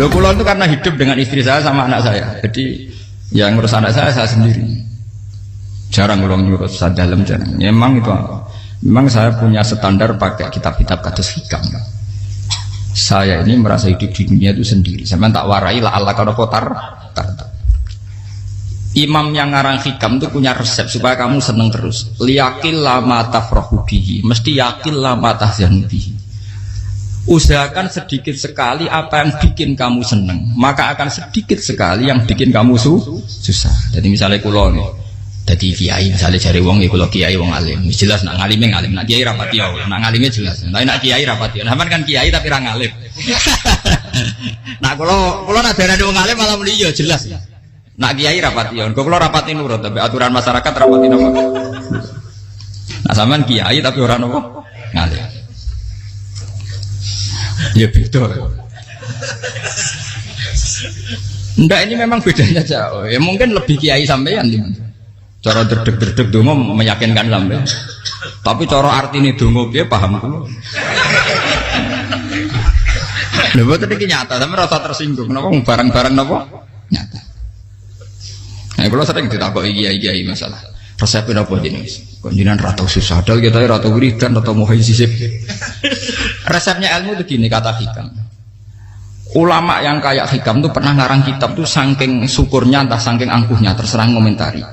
Loh kula itu karena hidup dengan istri saya sama anak saya. Jadi yang ngurus anak saya sendiri. Jarang kula ngurus dalam jarang. Memang itu memang saya punya standar pakai kitab-kitab kados hikam. Saya ini merasa hidup di dunia itu sendiri. Sampeyan tak warai la Allah kana kotar. Imam yang ngarang hikam itu punya resep supaya kamu seneng terus. Liyakil lama tafrahu bihi, mesti yakin lama tahzanu bihi. Usahakan sedikit sekali apa yang bikin kamu seneng, maka akan sedikit sekali yang bikin kamu susah. Jadi misalnya kulo nih, jadi kiai misalnya cari wong, kulo kiai wong alim, jelas nak ngalimnya ngalim, nak kiai rapati ya, nak ngalimnya jelas. Nak kiai rapati, nah kan kiai tapi orang ngalim. Nah kulo nak darah wong alim malah meliyo jelas. Nak kiai rapati ya, kulo rapati nurut, tapi aturan masyarakat rapati nopo. Nah sampean kiai tapi orang nopo ngalim. Ya beda. Ndak ini memang bedanya jauh. Ya mungkin lebih kiai sampean cara derdek-derdek dongo meyakinkan sampean. Tapi cara artine dongo piye paham kulo. Lha boten iki nyata, sampe rasa tersinggung. Napa barang-barang napa? Nyata. Nah, kulo sering ditakoki kiai-kiai masalah. Resepnya apa jenenge? Konjinan ratau susah, padahal kita ratau wiridan, ratau mohon sisip. Resepnya ilmu itu gini kata hikam. Ulama yang kayak hikam tuh pernah ngarang kitab tuh saking syukurnya entah saking angkuhnya terserah komentari.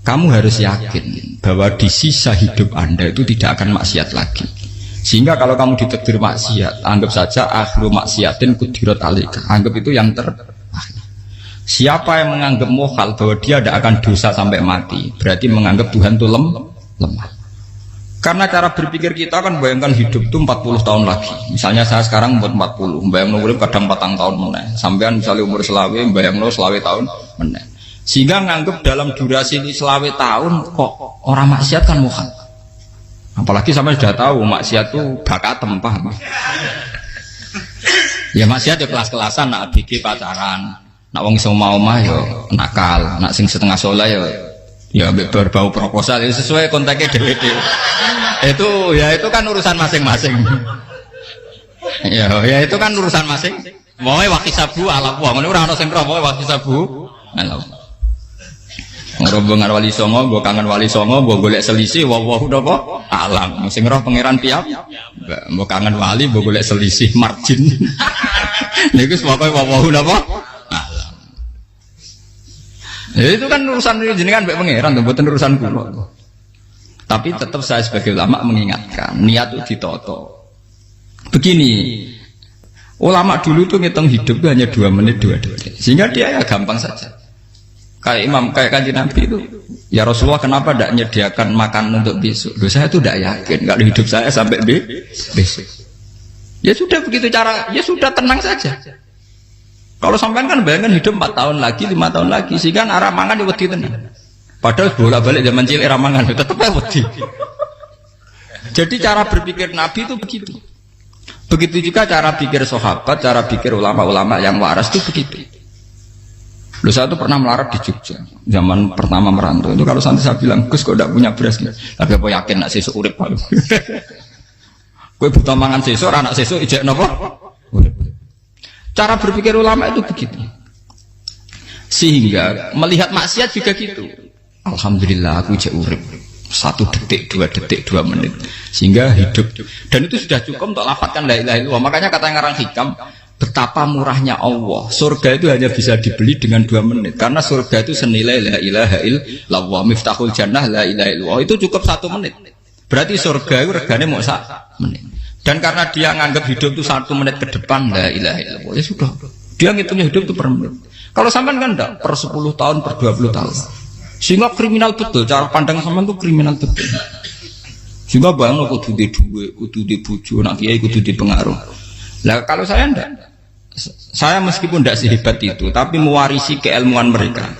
Kamu harus yakin bahwa di sisa hidup Anda itu tidak akan maksiat lagi. Sehingga kalau kamu ditakdir maksiat, anggap saja akhiru maksiatin kudirat alika. Anggap itu yang Siapa yang menganggap mohal bahwa dia tidak akan dosa sampai mati, berarti menganggap Tuhan itu lemah. Karena cara berpikir kita kan bayangkan hidup itu 40 tahun lagi. Misalnya saya sekarang umur 40, bayang urip kadang 4 tahun meneh. Sampean misalnya umur selawe, bayang selawe tahun meneh. Sehingga menganggap dalam durasi ini selawe tahun kok orang maksiat kan mohal. Apalagi sampai sudah tahu maksiat itu bakat paham. Ya maksiat ya kelas-kelasan, nak bikin pacaran. Nak wong iso omah yo nakal, nak sing setengah soleh ya berbau proposal ya sesuai kontaknya dhewe-dhewe. Itu kan urusan masing-masing. Ya itu kan urusan masing. Wae wakisabu ala wong ngene ora ana sing roh wae wakisabu. Ala. Rombongan wali songo, mbok kangen wali songo, mbok golek selisih wawahu napa? Alam. Sing roh pangeran piyam. Mbok kangen wali, mbok golek selisih margin. Niku pokoke wawahu napa? Ya itu kan urusan jenengan mbek pangeran, mboten urusan kula. Tapi tetap saya sebagai ulama mengingatkan, niat itu ditoto. Begini, ulama dulu tuh ngitung hidup itu hanya 2 menit 2 detik. Sehingga dia ya gampang saja. Kayak imam, kayak kanjeng Nabi itu, ya Rasulullah kenapa tidak menyediakan makan untuk besok? Loh, saya itu tidak yakin kalau hidup saya sampai besok. Ya sudah begitu cara, ya sudah tenang saja. Kalau sampean kan bayangkan hidup 4 tahun lagi, 5 tahun lagi, sehingga arah mangan ya wedi tenan. Padahal bolak-balik zaman cilik arah mangan tetap ya wedi. Jadi cara berpikir Nabi itu begitu. Begitu juga cara pikir sahabat, cara pikir ulama-ulama yang waras itu begitu. Loh, saya itu pernah melarat di Jogja, zaman pertama merantau. Itu kalau nanti saya bilang, Gus kok tidak punya beras, tapi apa yakin nak sesuk urip paling. Kowe buta mangan sesuk, anak sesuk ijek napa? Urip. Cara berpikir ulama itu begitu. Sehingga melihat maksiat juga gitu. Alhamdulillah aku ijek urip 1 detik, 2 detik, 2 menit. Sehingga hidup. Dan itu sudah cukup untuk lafadzkan la ilaha illallah. Makanya kata yang ngarang hikam, betapa murahnya Allah. Surga itu hanya bisa dibeli dengan 2 menit. Karena surga itu senilai la ilaha illallah. Miftahul jannah la ilaha illallah. Itu cukup 1 menit. Berarti surga itu regane mau 1 menit. Dan karena dia nganggap hidup itu 1 menit ke depan, la ilaha illallah, ya sudah. Dia ngitungnya hidup itu per menit. Kalau sampean kan enggak, per 10 tahun, per 20 tahun. Sehingga kriminal betul, cara pandang sampean itu kriminal betul. Sehingga bayang kudu di duwe, kudu di bojo, nak kiai kudu di pengaruh. Lah kalau saya enggak. Saya meskipun enggak sehebat itu, tapi mewarisi keilmuan mereka.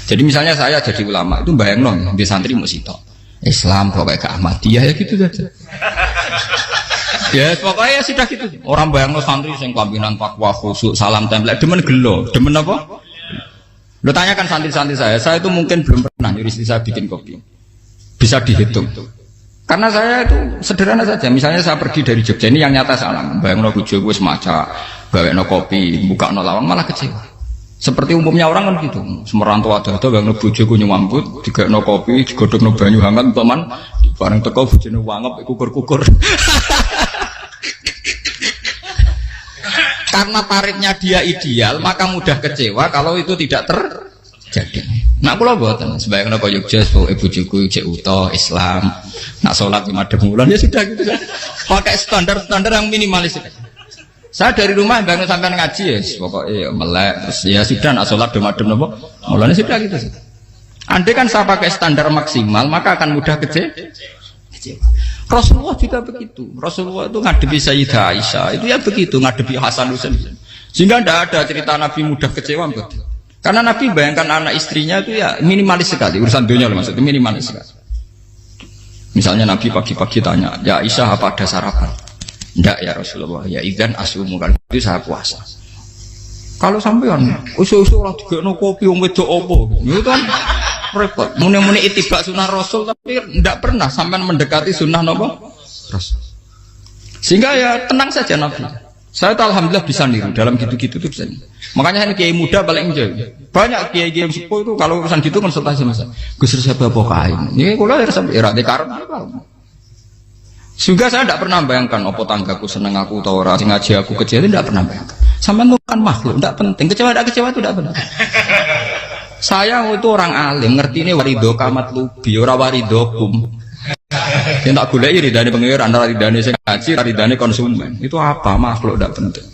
Jadi misalnya saya jadi ulama, itu bayang di santri mau sitok. Islam pokoknya ke Ahmadiyah ya gitu saja. Ya pokoknya ya sudah gitu. Orang bayang santri sing kambinan takwa khusyuk salam tempel demen gelo, demen apa? Lo tanyakan santri-santri saya itu mungkin belum pernah nyuruh istri saya bikin kopi. Bisa dihitung. Karena saya itu sederhana saja. Misalnya saya pergi dari Jogja ini yang nyata salam. Bayang bojo wis maca Gawekno kopi, buka no lawang malah kecewa. Seperti umumnya orang kan gitu. Semerantau ada bang bojoku nyuambut, digawekno kopi, digodhogno banyu hangat teman, bareng teko bojone wangep kukur-kukur. Karena tarifnya dia ideal, maka mudah kecewa kalau itu tidak terjadi. Nak kula mboten, sembayang napa Yogya, bojoku cek utuh Islam. Nak salat di madhep wulan ya sudah gitu. Pakai standar-standar yang minimalis. Saya dari rumah bangun sampai ngaji ya, pokoknya melek, terus ya sudah nak salat di madhep napa, mulane sudah gitu. Andai kan saya pakai standar maksimal, maka akan mudah kecewa. Rasulullah juga begitu. Rasulullah itu ngadepi Sayyidah Aisyah itu ya begitu, ngadepi Hasan Husain. Sehingga tidak ada cerita Nabi mudah kecewa betul. Karena Nabi bayangkan anak istrinya itu ya minimalis sekali, urusan dunia loh maksudnya minimalis sekali. Misalnya Nabi pagi-pagi tanya, ya Aisyah apa ada sarapan? Tidak ya Rasulullah, ya idzan asumu, kalau itu saya puasa. Kalau sampean usul-usul orang digekno kopi wong wedok opo, itu kan repot. Muni-muni itibak sunnah Rasul tapi tidak pernah sampai mendekati sunnah nopo Rasul. Sehingga ya tenang saja Nabi. Saya tahu alhamdulillah bisa niru dalam gitu-gitu itu bisa. Makanya ini kiai muda paling enjoy. Banyak kiai-kiai sepuh itu kalau urusan gitu konsultasi masa. Gus saya bawa kain. Ini kalau ada sampai era dekaran apa? Juga saya tidak pernah bayangkan opo tanggaku seneng aku atau orang ngaji aku kecewa, tidak pernah bayangkan. Sampai bukan makhluk, tidak penting. Kecewa itu tidak penting. Saya itu orang alim, ngerti ini warido kamat lubi, ora warido kum. Yang tak golek ridane pengiran, ridane sing ngaji, ridane konsumen. Itu apa makhluk tidak penting.